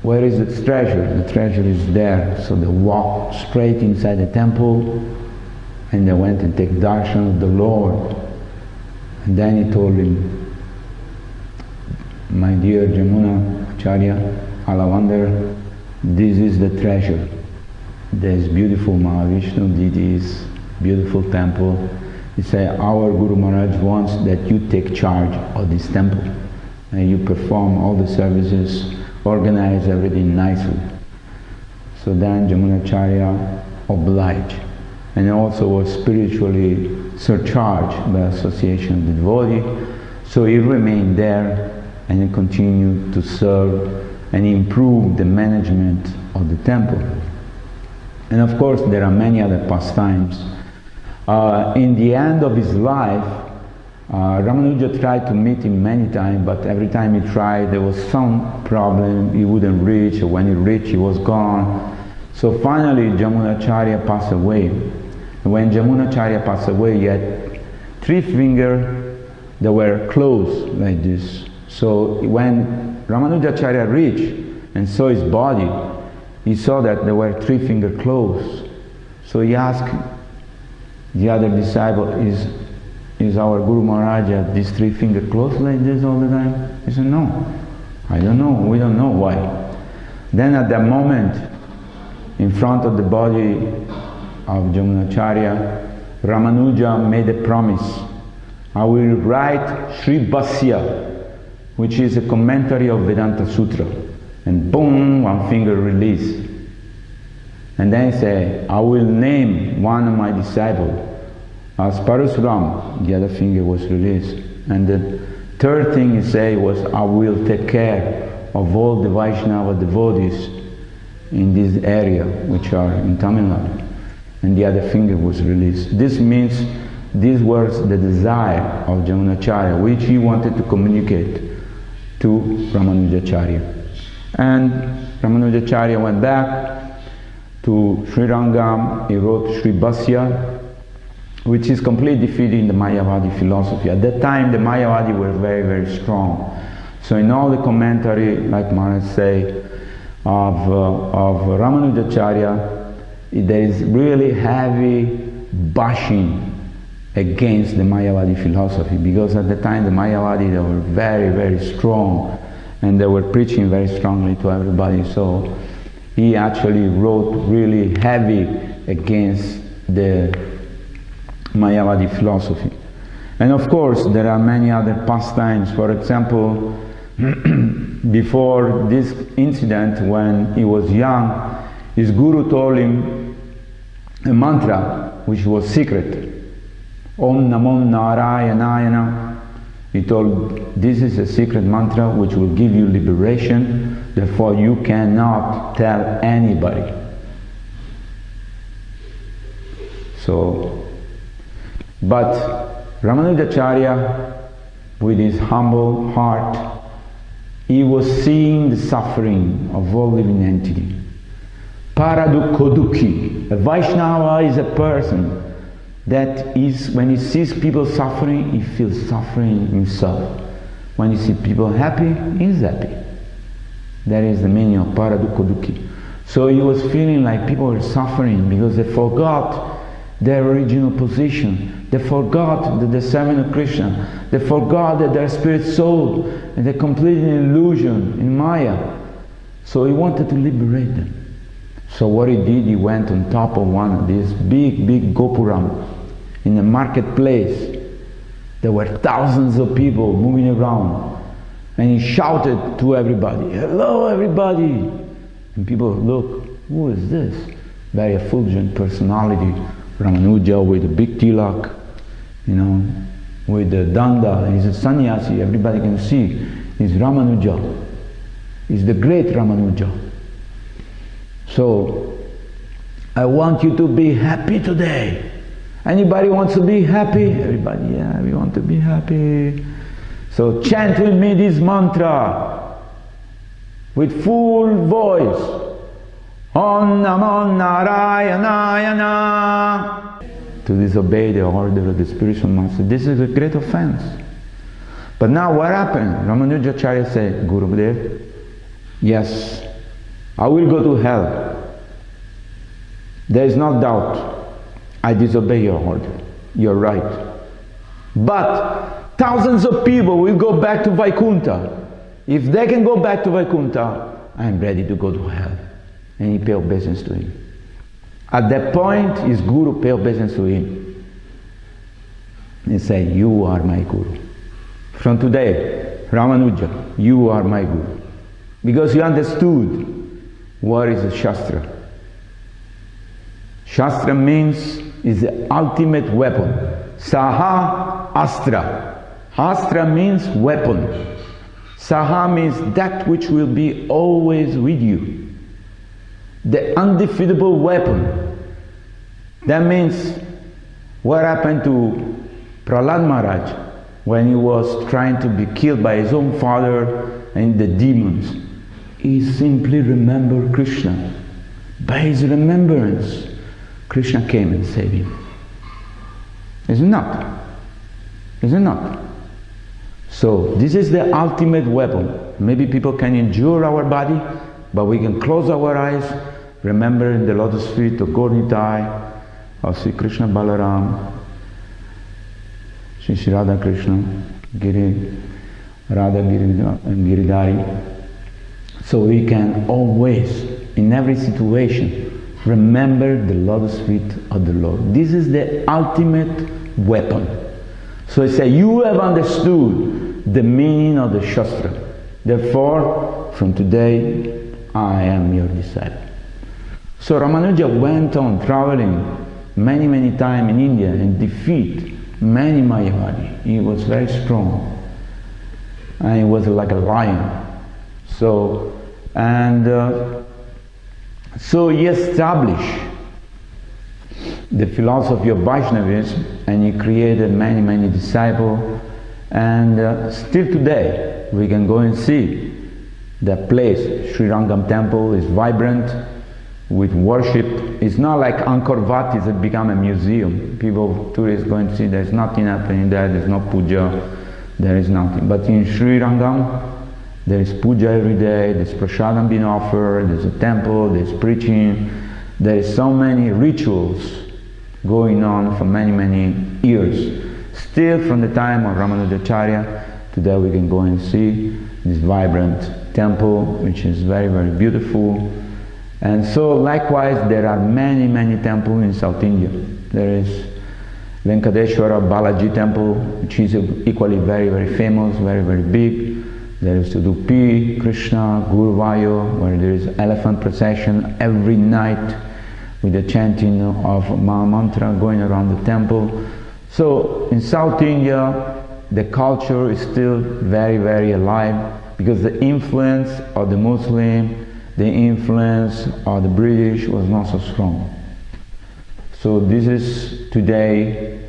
where is the treasure? The treasure is there. So they walked straight inside the temple, and they went and take darshan of the Lord. And then he told him, my dear Yamunacharya, Alavandar, this is the treasure. There's beautiful Mahavishnu deities, beautiful temple. He said, our Guru Maharaj wants that you take charge of this temple and you perform all the services, organize everything nicely. So then Yamunacharya obliged, and also was spiritually surcharged by association of the devotee. So he remained there and he continued to serve and improve the management of the temple. And of course there are many other pastimes. In the end of his life, Ramanuja tried to meet him many times, but every time he tried there was some problem, he wouldn't reach, or when he reached he was gone. So finally Yamunacharya passed away. And when Yamunacharya passed away, he had 3 fingers that were closed like this. So when Ramanujacharya reached and saw his body, he saw that there were 3 fingers closed. So he asked the other disciple, is our Guru Maharaj these 3 fingers closed like this all the time? He said, no, I don't know, we don't know why. Then at that moment, in front of the body of Yamunacharya, Ramanuja made a promise. I will write Sri Bhasya, which is a commentary of Vedanta Sutra. And boom, 1 finger released. And then he said, I will name one of my disciples as Parasuram. The other finger was released. And the third thing he said was, I will take care of all the Vaishnava devotees in this area, which are in Tamil Nadu. And the other finger was released. This means this was the desire of Yamunacharya, which he wanted to communicate to Ramanujacharya. And Ramanujacharya went back to Srirangam. He wrote Sri Bhasya, which is completely defeating the Mayavadi philosophy. At that time the Mayavadi were very, very strong. So in all the commentary, like Maharaj say, of Ramanujacharya, there is really heavy bashing against the Mayavadi philosophy, because at the time the Mayavadi, they were very, very strong and they were preaching very strongly to everybody. So he actually wrote really heavy against the Mayavadi philosophy. And of course there are many other pastimes. For example, before this incident, when he was young, his guru told him a mantra which was secret. Om Namo Narayanayana. He told, this is a secret mantra which will give you liberation, therefore you cannot tell anybody. So, but Ramanujacharya, with his humble heart, he was seeing the suffering of all living entity. Paradukkodukhi. A Vaishnava is a person that is, when he sees people suffering, he feels suffering himself. When he sees people happy, he is happy. That is the meaning of Paradukkodukhi. So he was feeling like people were suffering because they forgot their original position. They forgot that they're serving of Krishna. They forgot that they're spirit soul and they're completely in illusion, in Maya. So he wanted to liberate them. So what he did, he went on top of one of these big, big gopuram in the marketplace. There were thousands of people moving around. And he shouted to everybody, hello everybody! And people, look, who is this? Very effulgent personality. Ramanuja with a big tilak, you know, with the danda. He's a sannyasi, everybody can see. He's Ramanuja. He's the great Ramanuja. So, I want you to be happy today. Anybody wants to be happy? Everybody, yeah, we want to be happy. So chant with me this mantra with full voice. Om Namo Narayanayana. To disobey the order of the spiritual master. This is a great offense. But now what happened? Ramanujacharya said, Gurudev, yes, I will go to hell. There is no doubt. I disobey your order. You're right. But thousands of people will go back to Vaikuntha. If they can go back to Vaikuntha, I'm ready to go to hell. And he paid obeisance to him. At that point, his guru paid obeisance to him. He said, you are my guru. From today, Ramanuja, you are my guru. Because he understood what is a Shastra. Shastra means is the ultimate weapon. Saha Astra. Astra means weapon. Saha means that which will be always with you. The undefeatable weapon. That means what happened to Prahlad Maharaj when he was trying to be killed by his own father and the demons. He simply remembered Krishna. By his remembrance, Krishna came and saved him. Is it not? Is it not? So this is the ultimate weapon. Maybe people can injure our body, but we can close our eyes, remember the lotus feet of Gaura of Sri Krishna Balaram, Sri Radha Krishna, Radha and Giridhari. So we can always, in every situation, remember the lotus feet of the Lord. This is the ultimate weapon. So I say, you have understood the meaning of the Shastra. Therefore, from today, I am your disciple. So Ramanuja went on traveling many times in India and defeat many Mayavadi. He was very strong. And he was like a lion. So he established the philosophy of Vaishnavism, and he created many disciples. And still today, we can go and see that place, Srirangam Temple, is vibrant with worship. It's not like Angkor Wat is become a museum. People, tourists going to see there's nothing happening there, there's no puja, there is nothing. But in Srirangam, there is puja every day, there's prasadam being offered, there's a temple, there's preaching, there is so many rituals going on for many years. Still from the time of Ramanujacharya, today we can go and see this vibrant temple, which is very beautiful. And so likewise there are many temples in South India. There is Venkateshwara Balaji Temple, which is equally very famous, very big. There is Udupi, Krishna, Guruvayur, where there is elephant procession every night with the chanting of Maha Mantra going around the temple. So in South India, the culture is still very alive, because the influence of the Muslim, the influence of the British was not so strong. So this is today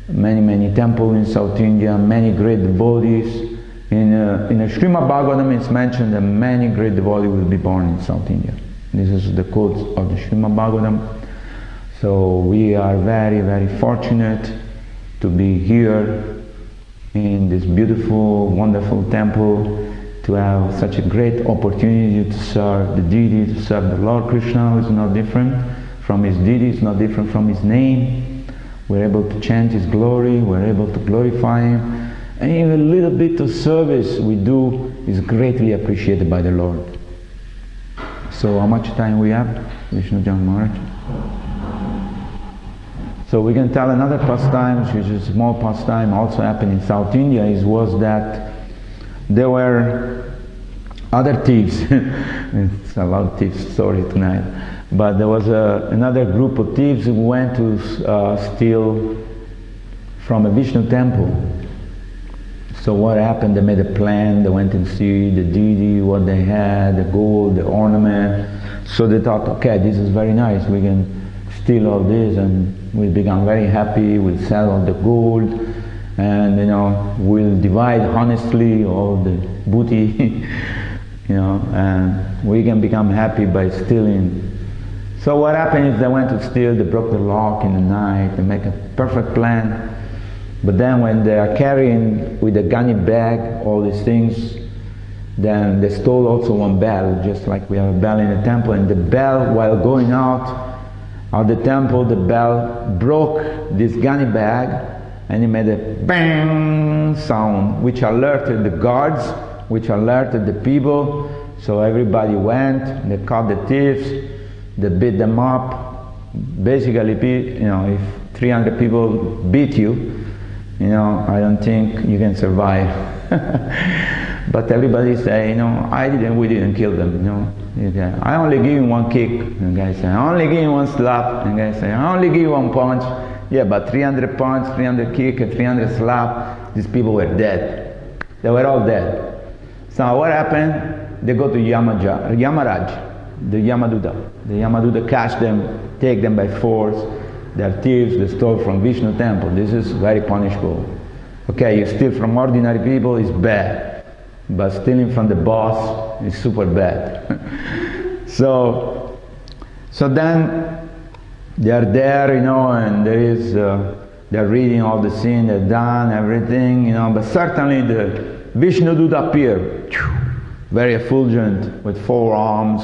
many temples in South India, many great devotees. In a Srimad Bhagavatam it's mentioned that many great devotees will be born in South India. This is the quote of the Srimad Bhagavatam. So we are very fortunate to be here in this beautiful, wonderful temple, to have such a great opportunity to serve the deity, to serve the Lord Krishna, who is not different from his deity, is not different from his name. We're able to chant his glory, we're able to glorify him, and even a little bit of service we do is greatly appreciated by the Lord. So how much time we have, Vishnu Jan Maharaj? So we can tell another pastime, which is a small pastime, also happened in South India, was that there were other thieves. It's a lot of thieves story tonight. But there was another group of thieves who went to steal from a Vishnu temple. So what happened? They made a plan, they went and see the deity, what they had, the gold, the ornament. So they thought, okay, this is very nice, we can steal all this, and we become very happy, we'll sell all the gold, and we'll divide honestly all the booty, and we can become happy by stealing. So what happened is they went to steal, they broke the lock in the night, they make a perfect plan. But then when they are carrying with a gunny bag all these things, then they stole also one bell, just like we have a bell in the temple, and the bell, while going out of the temple, the bell broke this gunny bag, and it made a bang sound, which alerted the guards, which alerted the people. So everybody went, they caught the thieves, they beat them up. Basically, if 300 people beat you, I don't think you can survive. But everybody say, we didn't kill them. I only give him one kick. And the guy say, I only give him one slap. And the guy say, I only give you one punch. Yeah, but 300 punch, 300 kick, and 300 slap, these people were dead. They were all dead. So what happened? They go to Yamaraj, the Yamaduta. The Yamaduta catch them, take them by force. They're thieves, they stole from Vishnu temple. This is very punishable. Okay, you steal from ordinary people is bad, but stealing from the boss is super bad. So then they are there, and they're reading all the sin they've done, everything, but certainly the Vishnu Duta appeared, very effulgent, with 4 arms,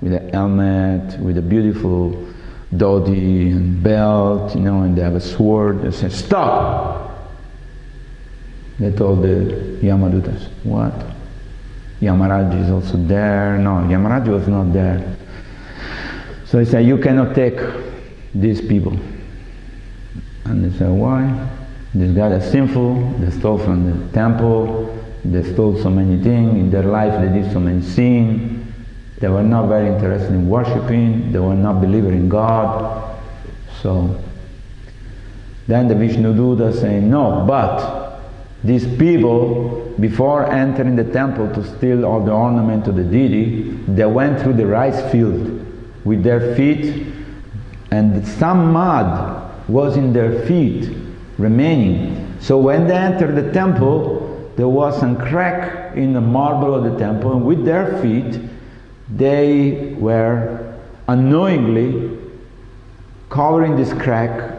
with a helmet, with a beautiful dhoti and belt, and they have a sword. They say, stop! They told the Yamadutas. What? Yamaraj is also there. No, Yamaraj was not there. So he said, you cannot take these people. And they said, why? These guys are sinful, they stole from the temple, they stole so many things, in their life they did so many sins, they were not very interested in worshipping, they were not believers in God. So then the Vishnu Duta saying, no, but these people, before entering the temple to steal all the ornament of the deity, they went through the rice field with their feet, and some mud was in their feet remaining. So when they entered the temple, there was some crack in the marble of the temple, and with their feet they were unknowingly covering this crack,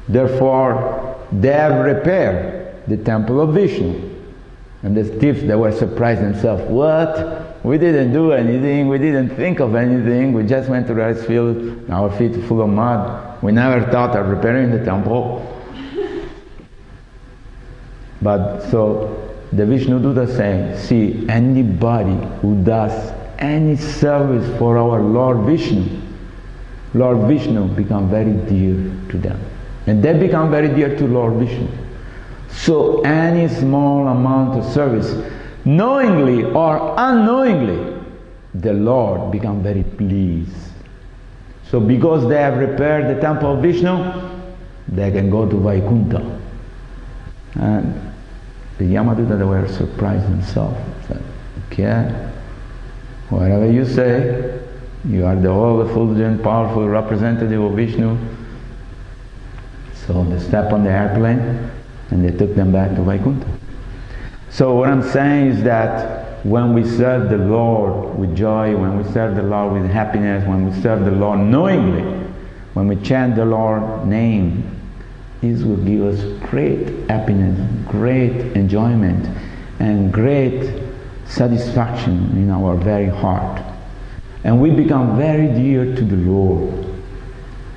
Therefore, they have repaired the temple of Vishnu. And the thieves, they were surprised themselves. What? We didn't do anything, we didn't think of anything, we just went to the rice field, our feet full of mud. We never thought of repairing the temple. But so the Vishnu Duta saying, see, anybody who does any service for our Lord Vishnu become very dear to them. And they become very dear to Lord Vishnu. So any small amount of service, knowingly or unknowingly, the Lord become very pleased. So because they have repaired the temple of Vishnu, they can go to Vaikuntha. And the Yamaduta, they were surprised themselves. Said, okay, whatever you say, you are the all effulgent, powerful representative of Vishnu. So they stepped on the airplane and they took them back to Vaikuntha. So what I'm saying is that when we serve the Lord with joy, when we serve the Lord with happiness, when we serve the Lord knowingly, when we chant the Lord's name, this will give us great happiness, great enjoyment, and great satisfaction in our very heart. And we become very dear to the Lord.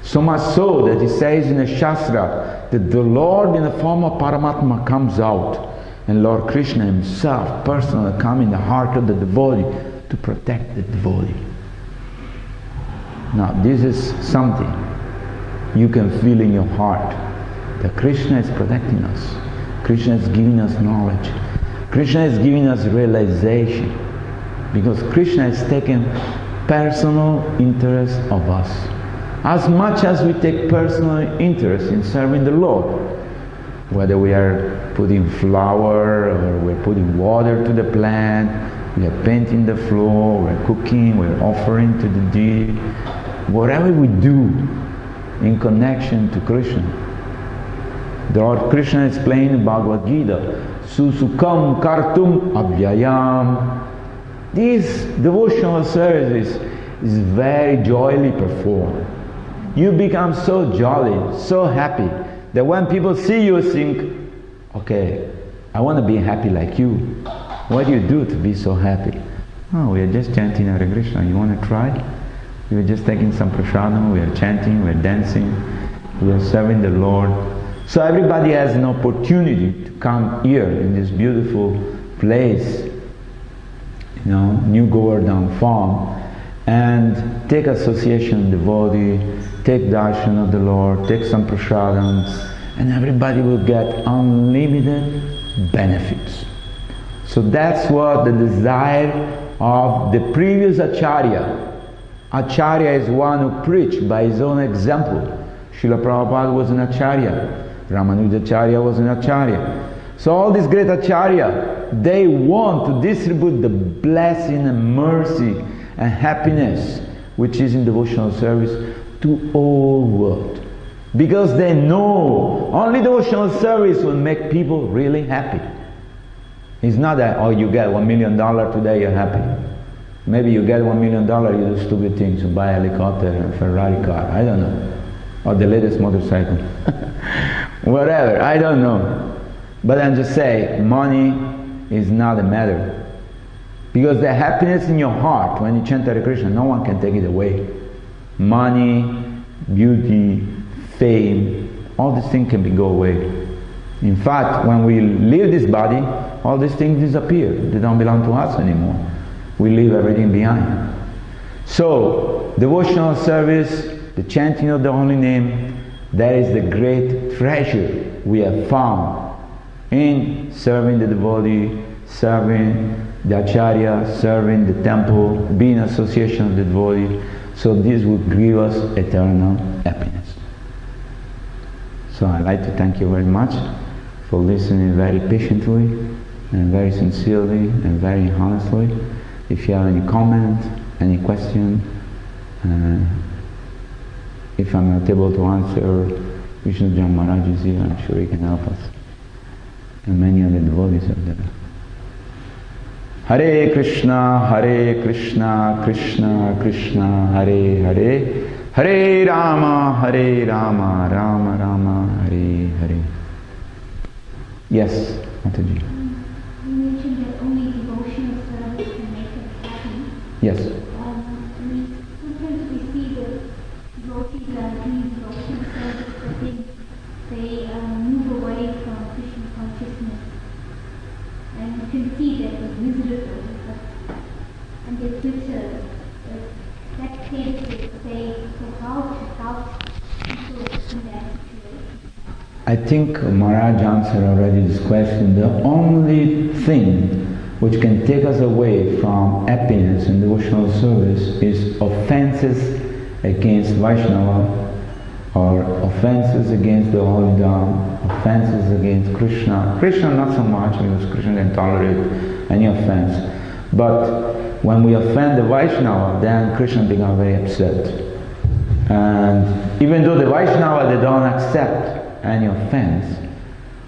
So much so that it says in the Shastra that the Lord in the form of Paramatma comes out, and Lord Krishna himself personally comes in the heart of the devotee to protect the devotee. Now this is something you can feel in your heart, that Krishna is protecting us. Krishna is giving us knowledge. Krishna is giving us realization, because Krishna is taking personal interest of us. As much as we take personal interest in serving the Lord, whether we are putting flour or we're putting water to the plant, we are painting the floor, we're cooking, we're offering to the deity, whatever we do in connection to Krishna, The Lord Krishna explained in Bhagavad Gita, Susukam kartum abhyayam. This devotional service is very joyfully performed. You become so jolly, so happy, that when people see you think, okay, I want to be happy like you. What do you do to be so happy? Oh, we are just chanting Hare Krishna. You want to try? We are just taking some prasadam, we are chanting, we are dancing, we are serving the Lord. So everybody has an opportunity to come here in this beautiful place, New Govardhana farm, and take association devotee, take darshan of the Lord, take some prasadam, and everybody will get unlimited benefits. So that's what the desire of the previous Acharya. Acharya is one who preached by his own example. Srila Prabhupada was an Acharya. Ramanujacharya was an Acharya. So all these great Acharya, they want to distribute the blessing and mercy and happiness which is in devotional service to all world. Because they know only devotional service will make people really happy. It's not that, oh, you get $1 million today, you're happy. Maybe you get $1 million, you do stupid things, you buy a helicopter, a Ferrari car, I don't know. Or the latest motorcycle. Whatever, I don't know. But I'm just saying, money is not a matter. Because the happiness in your heart, when you chant Hare Krishna, no one can take it away. Money, beauty, fame, all these things can go away. In fact, when we leave this body, all these things disappear. They don't belong to us anymore. We leave everything behind. So, devotional service, the chanting of the holy name, that is the great treasure we have found in serving the devotee, serving the Acharya, serving the temple, being association of the devotee. So this will give us eternal happiness. So I'd like to thank you very much for listening very patiently and very sincerely and very honestly. If you have any comment, any question, if I'm not able to answer, Vishnu Jan Maharaj is here, I'm sure he can help us. And many other devotees are there. Hare Krishna, Krishna Krishna, Hare Hare, Hare Rama, Rama Rama, Hare Hare. Yes, Mataji. You mentioned that only devotional service can make us happy. Yes. Sometimes we see that devotees are doing devotional service, but they move away from Krishna consciousness. And you can see that it's miserable, and they put that case they say, so how people in that situation? I think Maharaj answered already this question. The only thing which can take us away from happiness in devotional service is offenses against Vaishnava, or offenses against the Holy Dharma, offenses against Krishna. Krishna not so much, because Krishna can tolerate any offense. But when we offend the Vaishnava, then Krishna becomes very upset. And even though the Vaishnava, they don't accept any offense,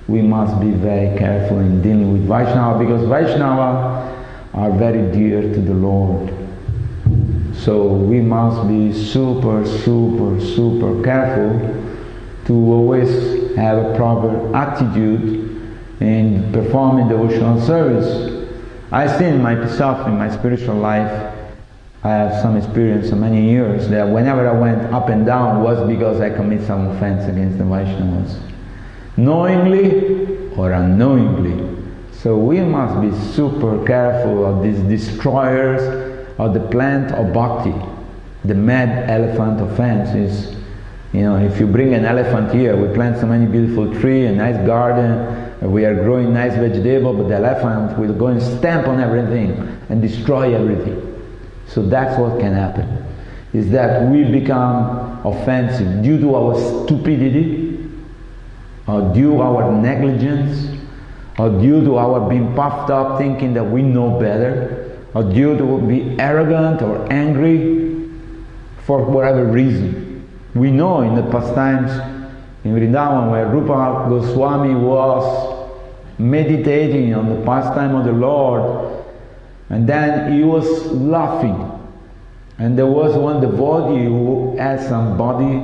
we must be very careful in dealing with Vaishnava, because Vaishnava are very dear to the Lord. So we must be super careful to always have a proper attitude in performing devotional service. I've seen myself in my spiritual life, I have some experience of many years that whenever I went up and down was because I committed some offense against the Vaishnavas, knowingly or unknowingly. So we must be super careful of these destroyers of the plant of bhakti. The mad elephant offense is, if you bring an elephant here, we plant so many beautiful trees, a nice garden, we are growing nice vegetable, but the elephant will go and stamp on everything and destroy everything. So that's what can happen, is that we become offensive due to our stupidity, or due to our negligence, or due to our being puffed up thinking that we know better, or due to be arrogant or angry for whatever reason. We know in the past times in Vrindavan, where Rupa Goswami was meditating on the pastime of the Lord, and then he was laughing. And there was one devotee who had some body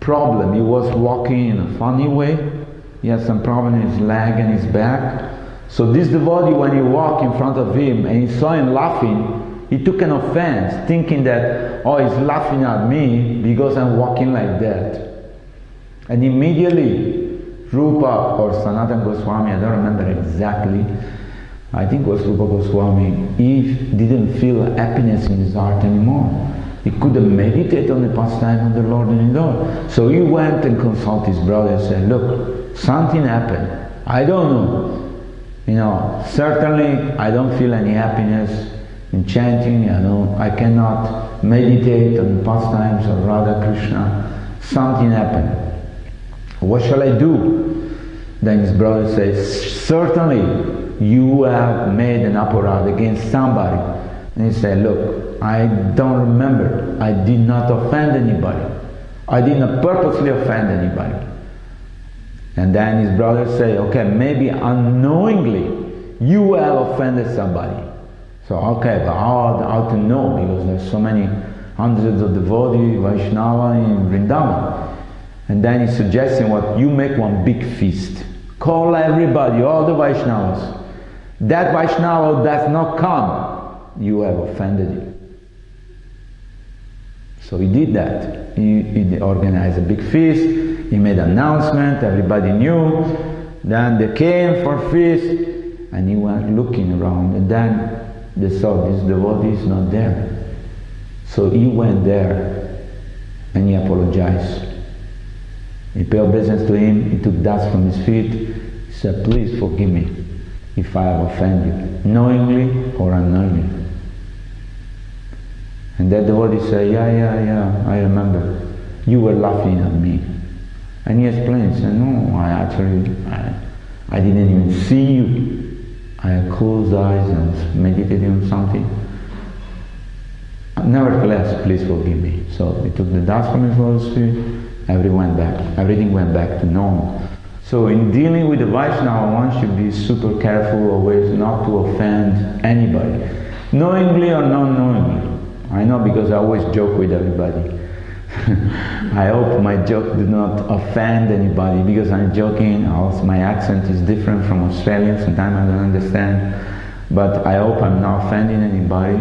problem. He was walking in a funny way. He had some problem in his leg and his back. So this devotee, when he walked in front of him and he saw him laughing, he took an offense, thinking that, oh, he's laughing at me because I'm walking like that. And immediately, Rupa or Sanatana Goswami, I don't remember exactly, I think it was Rupa Goswami, he didn't feel happiness in his heart anymore. He couldn't meditate on the pastime of the Lord anymore. So he went and consulted his brother and said, look, something happened. I don't know. Certainly I don't feel any happiness in chanting. I cannot meditate on the pastimes of Radha Krishna. Something happened. What shall I do? Then his brother says, certainly you have made an aparadha against somebody. And he said, look, I don't remember. I did not offend anybody. I did not purposely offend anybody. And then his brother said, okay, maybe unknowingly you have offended somebody. So, okay, but how to know? Because there's so many hundreds of devotees, Vaishnava in Vrindavan. And then he's suggesting what, you make one big feast. Call everybody, all the Vaishnavas. That Vaishnava does not come, you have offended him. So he did that. He organized a big feast. He made an announcement, everybody knew. Then they came for a feast, and he went looking around, and then they saw this devotee is not there. So he went there, and he apologized. He paid obeisance to him, he took dust from his feet, he said, please forgive me if I have offended you, knowingly or unknowingly. And that devotee said, yeah, I remember. You were laughing at me. And he explained, he said, no, I didn't even see you. I had closed eyes and meditated on something. Nevertheless, please forgive me. So he took the dust from his lotus feet, everything went back to normal. So in dealing with the Vaishnava, one should be super careful always not to offend anybody, knowingly or non-knowingly. I know because I always joke with everybody. I hope my joke did not offend anybody, because I'm joking. Also, my accent is different from Australian, sometimes I don't understand. But I hope I'm not offending anybody,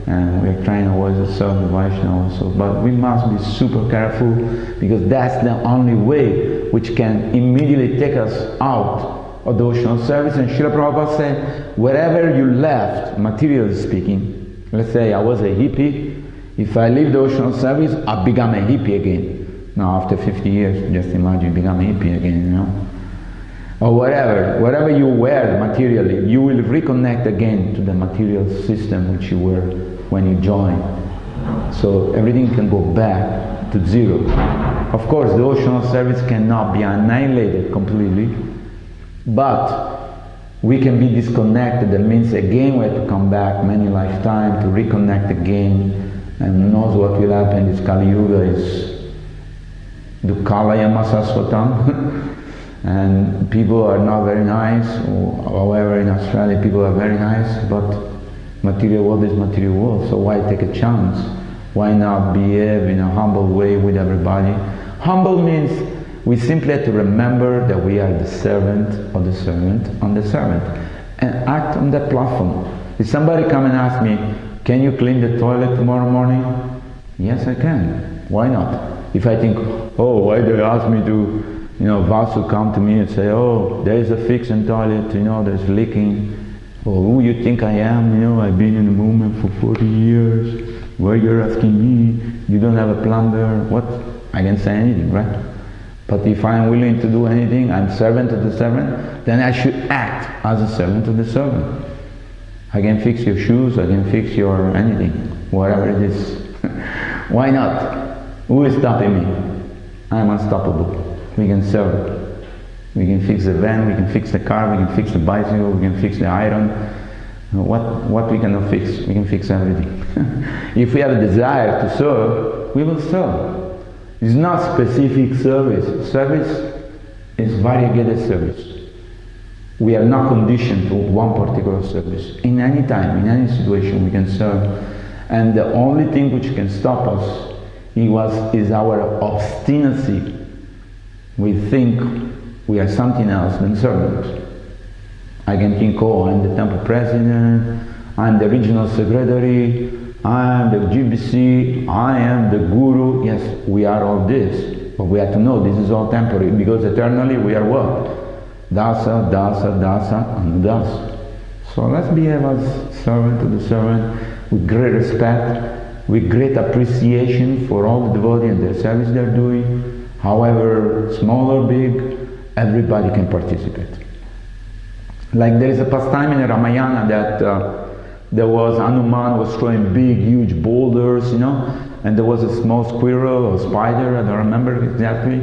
and we're trying always to serve the Vaishnava also. But we must be super careful, because that's the only way which can immediately take us out of devotional service. And Srila Prabhupada said, wherever you left, materially speaking, let's say I was a hippie, if I leave devotional service, I become a hippie again. Now after 50 years, just imagine become a hippie again, Or wherever you were materially, you will reconnect again to the material system which you were when you joined. So everything can go back to zero. Of course, devotional service cannot be annihilated completely, but we can be disconnected. That means again we have to come back many lifetimes to reconnect again. And knows what will happen. This Kali Yuga is Dukkalayama Saswatam. And people are not very nice. However, in Australia people are very nice, but material world is material world. So why take a chance? Why not behave in a humble way with everybody? Humble means we simply have to remember that we are the servant of the servant on the servant, and act on that platform. If somebody come and ask me, can you clean the toilet tomorrow morning? Yes, I can. Why not? If I think, oh, why do they ask me to, Vasu come to me and say, oh, there is a fix in toilet, there's leaking. Or who you think I am? I've been in the movement for 40 years. Why you're asking me? You don't have a plumber. What? I can say anything, right? But if I'm willing to do anything, I'm servant of the servant, then I should act as a servant of the servant. I can fix your shoes, I can fix your anything, whatever it is. Why not? Who is stopping me? I am unstoppable. We can serve. We can fix the van, we can fix the car, we can fix the bicycle, we can fix the iron. What we cannot fix, we can fix everything. If we have a desire to serve, we will serve. It's not specific service. Service is variegated service. We are not conditioned to one particular service. In any time, in any situation, we can serve. And the only thing which can stop us is our obstinacy. We think we are something else than servants. I can think, oh, I'm the temple president, I'm the regional secretary, I am the GBC, I am the guru. Yes, we are all this, but we have to know this is all temporary, because eternally we are what? Dasa, dasa, dasa, and dasa. So let's behave as servant to the servant with great respect, with great appreciation for all the devotees and the service they're doing. However small or big, everybody can participate. Like there is a pastime in the Ramayana that there was Hanuman was throwing big, huge boulders, you know, and there was a small squirrel or spider, I don't remember exactly,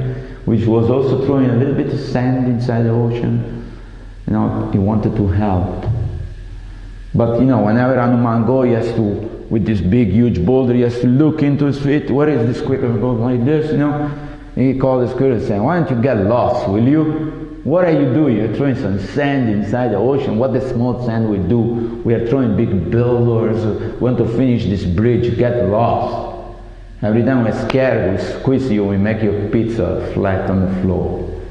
which was also throwing a little bit of sand inside the ocean. You know, he wanted to help. But you know, whenever Hanuman goes, he has to, with this big, huge boulder, he has to look into his feet. Where is this squirrel? Goes like this, you know. He called the squirrel saying, why don't you get lost, will you? What are you doing? You're throwing some sand inside the ocean. What the small sand will do? We are throwing big boulders. We want to finish this bridge. Get lost. Every time we're scared, we squeeze you, we make your pizza flat on the floor.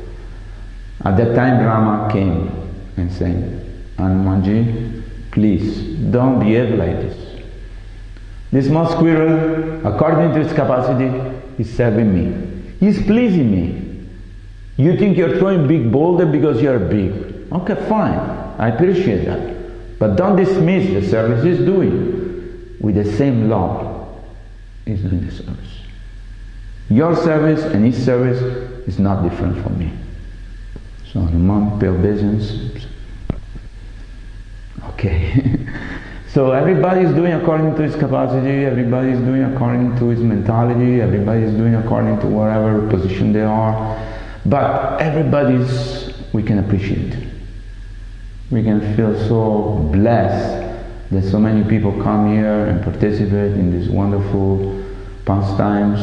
At that time, Rama came and said, Hanumanji, please, don't behave like this. This small squirrel, according to his capacity, is serving me. He's pleasing me. You think you're throwing big boulder because you're big. Okay, fine, I appreciate that. But don't dismiss the service he's doing. With the same love, he's doing the service. Your service and his service is not different from me. So Hanuman, pay obeisance. Okay. So everybody is doing according to his capacity, everybody is doing according to his mentality, everybody is doing according to whatever position they are. But everybody's, we can appreciate. We can feel so blessed that so many people come here and participate in these wonderful pastimes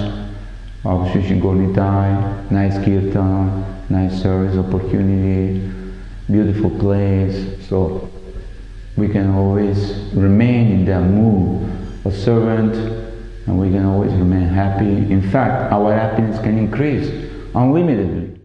of Shri Gaura, nice kirtan, nice service opportunity, beautiful place. So we can always remain in that mood of servant, and we can always remain happy. In fact, our happiness can increase unlimitedly.